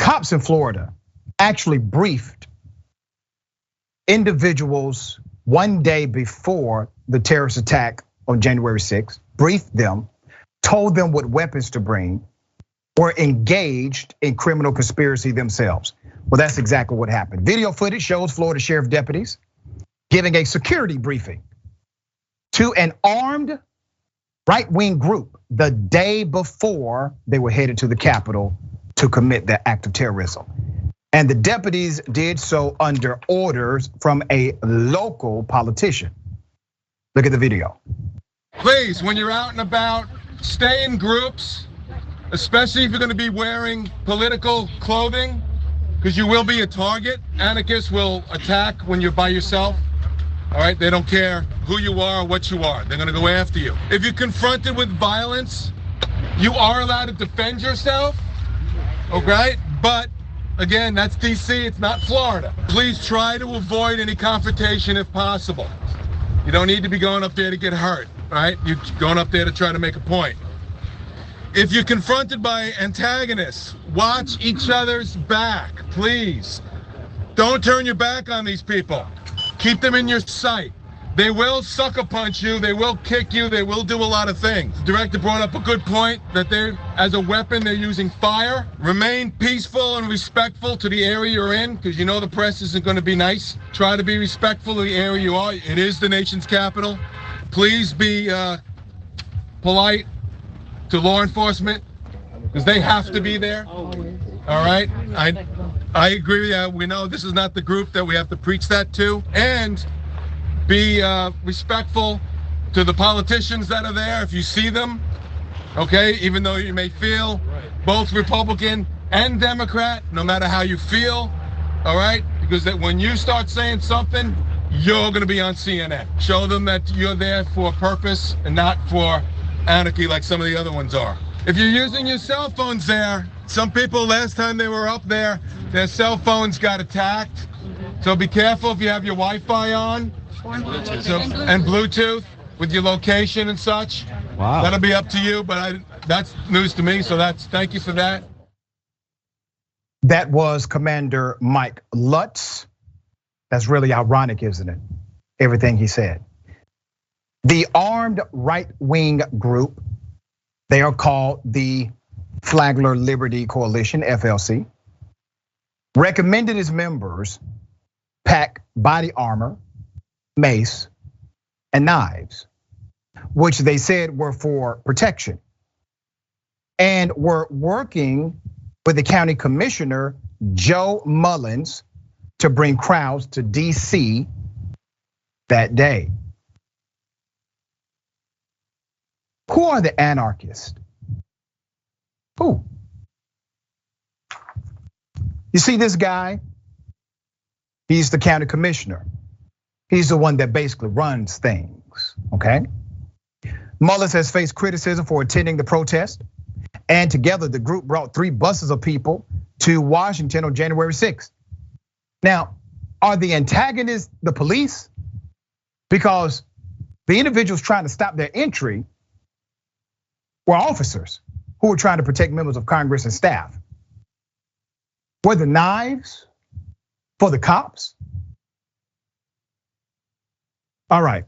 Cops in Florida actually briefed individuals one day before the terrorist attack on January 6th, briefed them, told them what weapons to bring, were engaged in criminal conspiracy themselves. Well, that's exactly what happened. Video footage shows Florida sheriff deputies giving a security briefing to an armed right-wing group the day before they were headed to the Capitol to commit the act of terrorism. And the deputies did so under orders from a local politician. Look at the video. Please, when you're out and about, stay in groups, especially if you're gonna be wearing political clothing, because you will be a target. Anarchists will attack when you're by yourself. All right, they don't care who you are or what you are. They're gonna go after you. If you're confronted with violence, you are allowed to defend yourself, okay? But again, that's DC, it's not Florida. Please try to avoid any confrontation if possible. You don't need to be going up there to get hurt, right? You're going up there to try to make a point. If you're confronted by antagonists, watch each other's back, please. Don't turn your back on these people. Keep them in your sight. They will sucker punch you, they will kick you, they will do a lot of things. The director brought up a good point that as a weapon, they're using fire. Remain peaceful and respectful to the area you're in, because you know the press isn't gonna be nice. Try to be respectful of the area you are. It is the nation's capital. Please be polite to law enforcement, because they have to be there. All right, I agree with you. We know this is not the group that we have to preach that to. And be respectful to the politicians that are there if you see them, okay? Even though you may feel both Republican and Democrat, no matter how you feel, all right? Because that when you start saying something, you're gonna be on CNN. Show them that you're there for a purpose and not for anarchy like some of the other ones are. If you're using your cell phones there, some people last time they were up there, their cell phones got attacked. So be careful if you have your Wi-Fi on. And Bluetooth with your location and such. Wow. That'll be up to you, but that's news to me, so thank you for that. That was Commander Mike Lutz. That's really ironic, isn't it? Everything he said. The armed right-wing group, they are called the Flagler Liberty Coalition, FLC, recommended its members pack body armor, mace, and knives, which they said were for protection, and were working with the county commissioner, Joe Mullins, to bring crowds to DC that day. Who are the anarchists? Who? You see this guy? He's the county commissioner. He's the one that basically runs things, okay? Mullins has faced criticism for attending the protest, and together the group brought 3 buses of people to Washington on January 6th. Now, are the antagonists the police? Because the individuals trying to stop their entry were officers who were trying to protect members of Congress and staff. Were the knives for the cops? All right,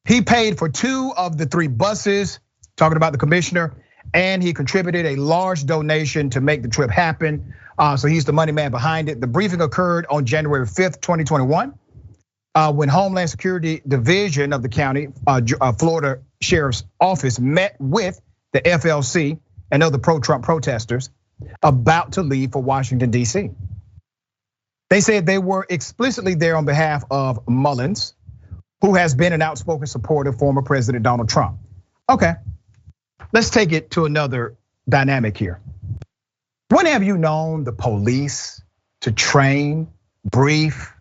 he paid for 2 of the 3 buses, talking about the commissioner, and he contributed a large donation to make the trip happen. So he's the money man behind it. The briefing occurred on January 5th, 2021, when Homeland Security Division of the county, Florida Sheriff's Office met with the FLC and other pro-Trump protesters about to leave for Washington, DC. They said they were explicitly there on behalf of Mullins, who has been an outspoken supporter of former President Donald Trump. Okay, let's take it to another dynamic here. When have you known the police to train, brief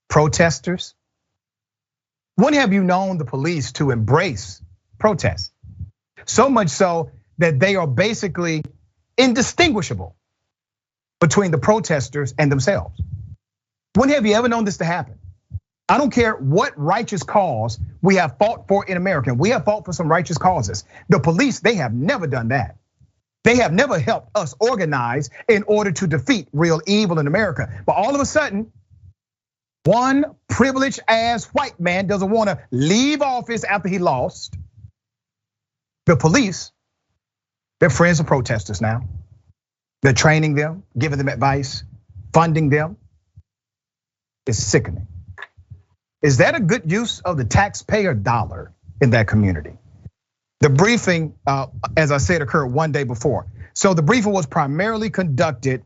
protesters? When have you known the police to embrace protests? So much so that they are basically indistinguishable between the protesters and themselves. When have you ever known this to happen? I don't care what righteous cause we have fought for in America. We have fought for some righteous causes. The police, they have never done that. They have never helped us organize in order to defeat real evil in America. But all of a sudden, one privileged ass white man doesn't want to leave office after he lost. The police, they're friends of protesters now. They're training them, giving them advice, funding them. It's sickening. Is that a good use of the taxpayer dollar in that community? The briefing, as I said, occurred one day before. So the briefing was primarily conducted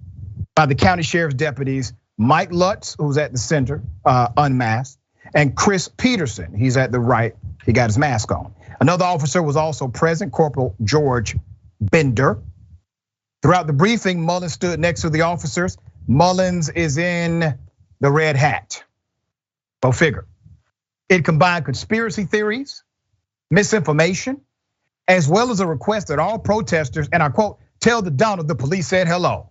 by the county sheriff's deputies, Mike Lutz, who's at the center, unmasked, and Chris Peterson, he's at the right, he got his mask on. Another officer was also present, Corporal George Bender. Throughout the briefing, Mullins stood next to the officers. Mullins is in the red hat. Go figure. It combined conspiracy theories, misinformation, as well as a request that all protesters, and I quote, tell the Donald the police said hello.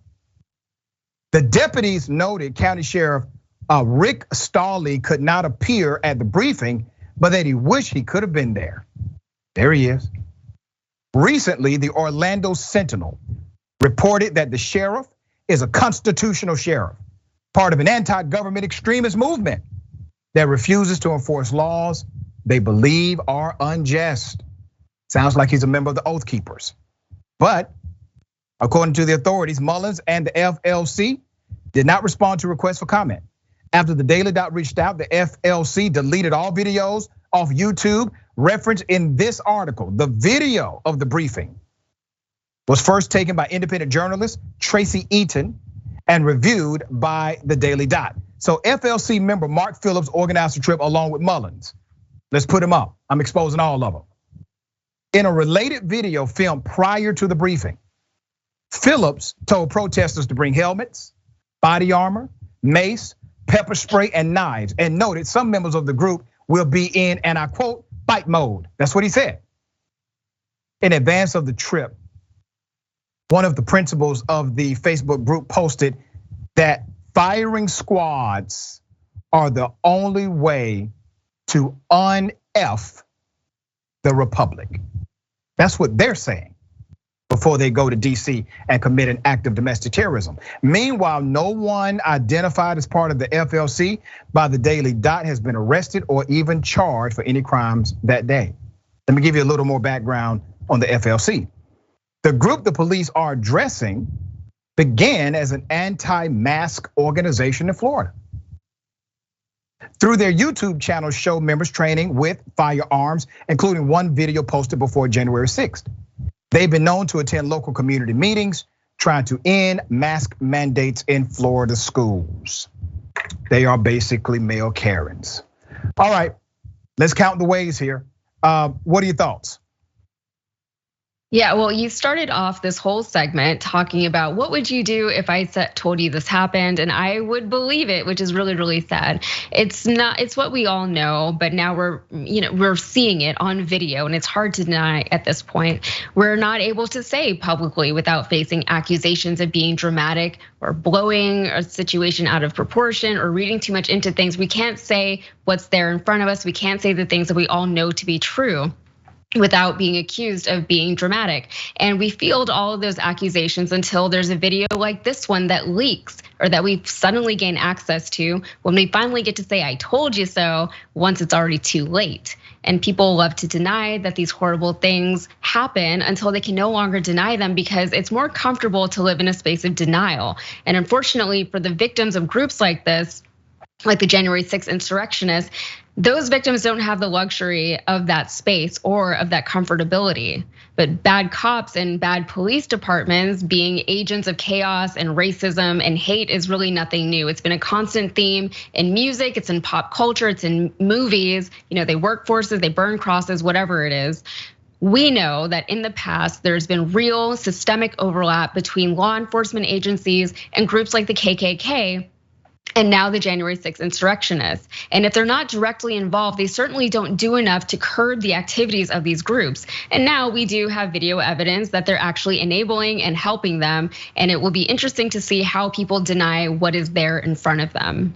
The deputies noted County Sheriff Rick Stawley could not appear at the briefing, but that he wished he could have been there. There he is. Recently, the Orlando Sentinel reported that the sheriff is a constitutional sheriff, part of an anti-government extremist movement that refuses to enforce laws they believe are unjust. Sounds like he's a member of the Oath Keepers. But according to the authorities, Mullins and the FLC did not respond to requests for comment. After the Daily Dot reached out, the FLC deleted all videos off YouTube referenced in this article. The video of the briefing was first taken by independent journalist Tracy Eaton and reviewed by the Daily Dot. So FLC member Mark Phillips organized the trip along with Mullins. Let's put him up. I'm exposing all of them. In a related video filmed prior to the briefing, Phillips told protesters to bring helmets, body armor, mace, pepper spray, and knives, and noted some members of the group will be in, and I quote, fight mode. That's what he said. In advance of the trip, one of the principals of the Facebook group posted that firing squads are the only way to un-F the Republic. That's what they're saying before they go to DC and commit an act of domestic terrorism. Meanwhile, no one identified as part of the FLC by the Daily Dot has been arrested or even charged for any crimes that day. Let me give you a little more background on the FLC. The group the police are addressing began as an anti-mask organization in Florida. Through their YouTube channel, show members training with firearms, including one video posted before January 6th. They've been known to attend local community meetings, trying to end mask mandates in Florida schools. They are basically male Karens. All right, let's count the ways here. What are your thoughts? Yeah, well, you started off this whole segment talking about what would you do if I told you this happened, and I would believe it, which is really, really sad. It's what we all know, but now we're seeing it on video, and it's hard to deny at this point. We're not able to say publicly without facing accusations of being dramatic or blowing a situation out of proportion or reading too much into things. We can't say what's there in front of us. We can't say the things that we all know to be true without being accused of being dramatic. And we field all of those accusations until there's a video like this one that leaks or that we suddenly gain access to when we finally get to say, I told you so, once it's already too late. And people love to deny that these horrible things happen until they can no longer deny them because it's more comfortable to live in a space of denial. And unfortunately for the victims of groups like this, like the January 6th insurrectionists, those victims don't have the luxury of that space or of that comfortability. But bad cops and bad police departments being agents of chaos and racism and hate is really nothing new. It's been a constant theme in music, it's in pop culture, it's in movies. They work forces, they burn crosses, whatever it is. We know that in the past, there's been real systemic overlap between law enforcement agencies and groups like the KKK. And now the January 6th insurrectionists. And if they're not directly involved, they certainly don't do enough to curb the activities of these groups. And now we do have video evidence that they're actually enabling and helping them. And it will be interesting to see how people deny what is there in front of them.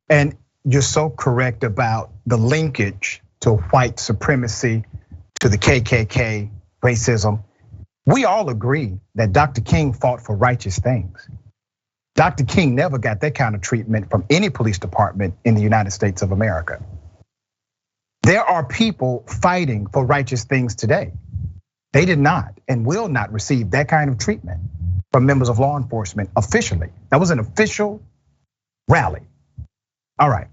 And you're so correct about the linkage to white supremacy, to the KKK, racism. We all agree that Dr. King fought for righteous things. Dr. King never got that kind of treatment from any police department in the United States of America. There are people fighting for righteous things today. They did not and will not receive that kind of treatment from members of law enforcement officially. That was an official rally. All right,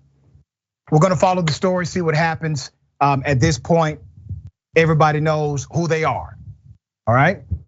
we're gonna follow the story, see what happens. At this point, everybody knows who they are, all right?